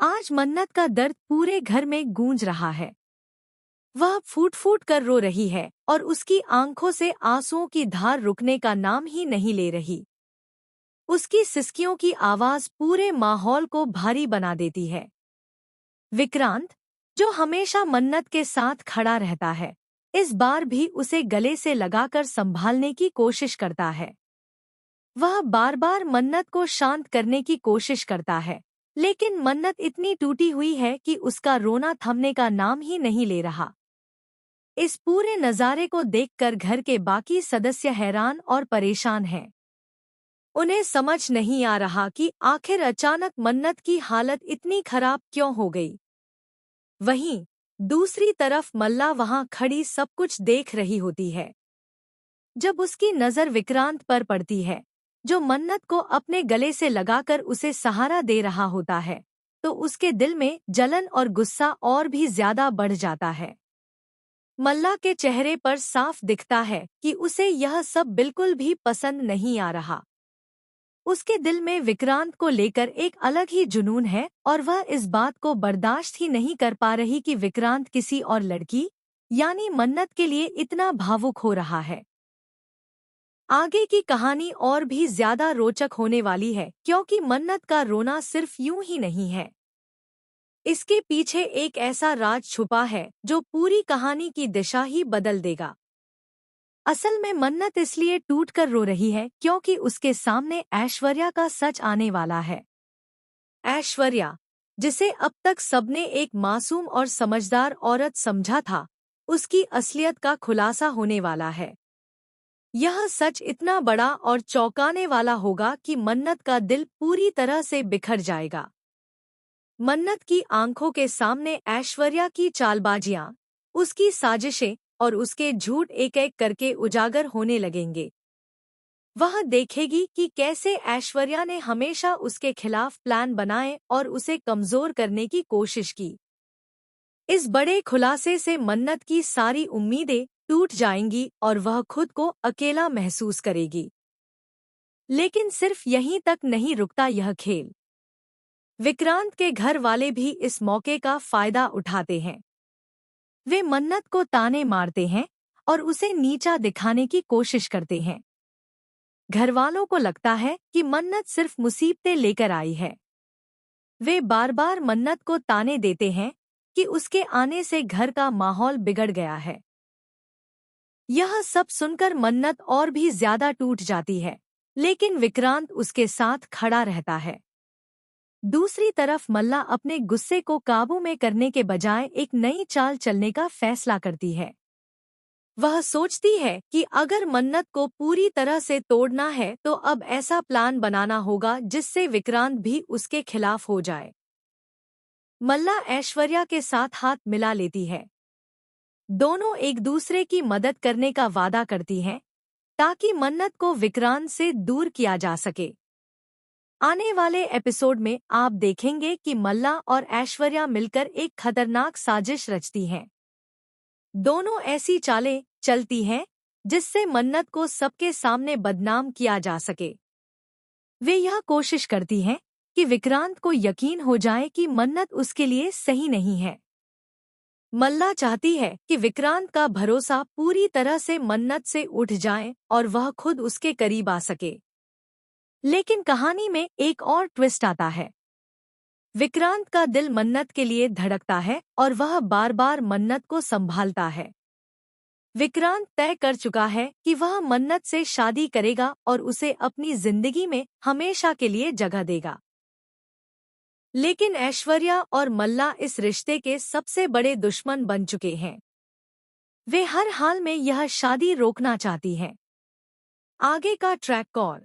आज मन्नत का दर्द पूरे घर में गूंज रहा है। वह फूट फूट कर रो रही है और उसकी आंखों से आंसुओं की धार रुकने का नाम ही नहीं ले रही। उसकी सिसकियों की आवाज पूरे माहौल को भारी बना देती है। विक्रांत, जो हमेशा मन्नत के साथ खड़ा रहता है, इस बार भी उसे गले से लगाकर संभालने की कोशिश करता है। वह बार बार मन्नत को शांत करने की कोशिश करता है, लेकिन मन्नत इतनी टूटी हुई है कि उसका रोना थमने का नाम ही नहीं ले रहा। इस पूरे नज़ारे को देखकर घर के बाकी सदस्य हैरान और परेशान हैं। उन्हें समझ नहीं आ रहा कि आखिर अचानक मन्नत की हालत इतनी खराब क्यों हो गई। वहीं दूसरी तरफ मल्ला वहां खड़ी सब कुछ देख रही होती है। जब उसकी नज़र विक्रांत पर पड़ती है, जो मन्नत को अपने गले से लगाकर उसे सहारा दे रहा होता है, तो उसके दिल में जलन और गुस्सा और भी ज्यादा बढ़ जाता है। मल्ला के चेहरे पर साफ दिखता है कि उसे यह सब बिल्कुल भी पसंद नहीं आ रहा। उसके दिल में विक्रांत को लेकर एक अलग ही जुनून है और वह इस बात को बर्दाश्त ही नहीं कर पा रही कि विक्रांत किसी और लड़की यानी मन्नत के लिए इतना भावुक हो रहा है। आगे की कहानी और भी ज्यादा रोचक होने वाली है, क्योंकि मन्नत का रोना सिर्फ यूं ही नहीं है। इसके पीछे एक ऐसा राज छुपा है जो पूरी कहानी की दिशा ही बदल देगा। असल में मन्नत इसलिए टूटकर रो रही है क्योंकि उसके सामने ऐश्वर्या का सच आने वाला है। ऐश्वर्या, जिसे अब तक सबने एक मासूम और समझदार औरत समझा था, उसकी असलियत का खुलासा होने वाला है। यह सच इतना बड़ा और चौंकाने वाला होगा कि मन्नत का दिल पूरी तरह से बिखर जाएगा। मन्नत की आंखों के सामने ऐश्वर्या की चालबाजियां, उसकी साजिशें और उसके झूठ एक एक करके उजागर होने लगेंगे। वह देखेगी कि कैसे ऐश्वर्या ने हमेशा उसके खिलाफ प्लान बनाए और उसे कमजोर करने की कोशिश की। इस बड़े खुलासे से मन्नत की सारी उम्मीदें टूट जाएंगी और वह खुद को अकेला महसूस करेगी। लेकिन सिर्फ यहीं तक नहीं रुकता यह खेल। विक्रांत के घर वाले भी इस मौके का फायदा उठाते हैं। वे मन्नत को ताने मारते हैं और उसे नीचा दिखाने की कोशिश करते हैं। घरवालों को लगता है कि मन्नत सिर्फ मुसीबतें लेकर आई है। वे बार बार मन्नत को ताने देते हैं कि उसके आने से घर का माहौल बिगड़ गया है। यह सब सुनकर मन्नत और भी ज्यादा टूट जाती है, लेकिन विक्रांत उसके साथ खड़ा रहता है। दूसरी तरफ मल्ला अपने गुस्से को काबू में करने के बजाय एक नई चाल चलने का फैसला करती है। वह सोचती है कि अगर मन्नत को पूरी तरह से तोड़ना है तो अब ऐसा प्लान बनाना होगा जिससे विक्रांत भी उसके खिलाफ हो जाए। मल्ला ऐश्वर्या के साथ हाथ मिला लेती है। दोनों एक दूसरे की मदद करने का वादा करती हैं ताकि मन्नत को विक्रांत से दूर किया जा सके। आने वाले एपिसोड में आप देखेंगे कि मल्ला और ऐश्वर्या मिलकर एक खतरनाक साजिश रचती हैं। दोनों ऐसी चालें चलती हैं जिससे मन्नत को सबके सामने बदनाम किया जा सके। वे यह कोशिश करती हैं कि विक्रांत को यकीन हो जाए कि मन्नत उसके लिए सही नहीं है। मल्ला चाहती है कि विक्रांत का भरोसा पूरी तरह से मन्नत से उठ जाए और वह खुद उसके करीब आ सके। लेकिन कहानी में एक और ट्विस्ट आता है। विक्रांत का दिल मन्नत के लिए धड़कता है और वह बार बार मन्नत को संभालता है। विक्रांत तय कर चुका है कि वह मन्नत से शादी करेगा और उसे अपनी जिंदगी में हमेशा के लिए जगह देगा। लेकिन ऐश्वर्या और मल्ला इस रिश्ते के सबसे बड़े दुश्मन बन चुके हैं। वे हर हाल में यह शादी रोकना चाहती हैं। आगे का ट्रैक और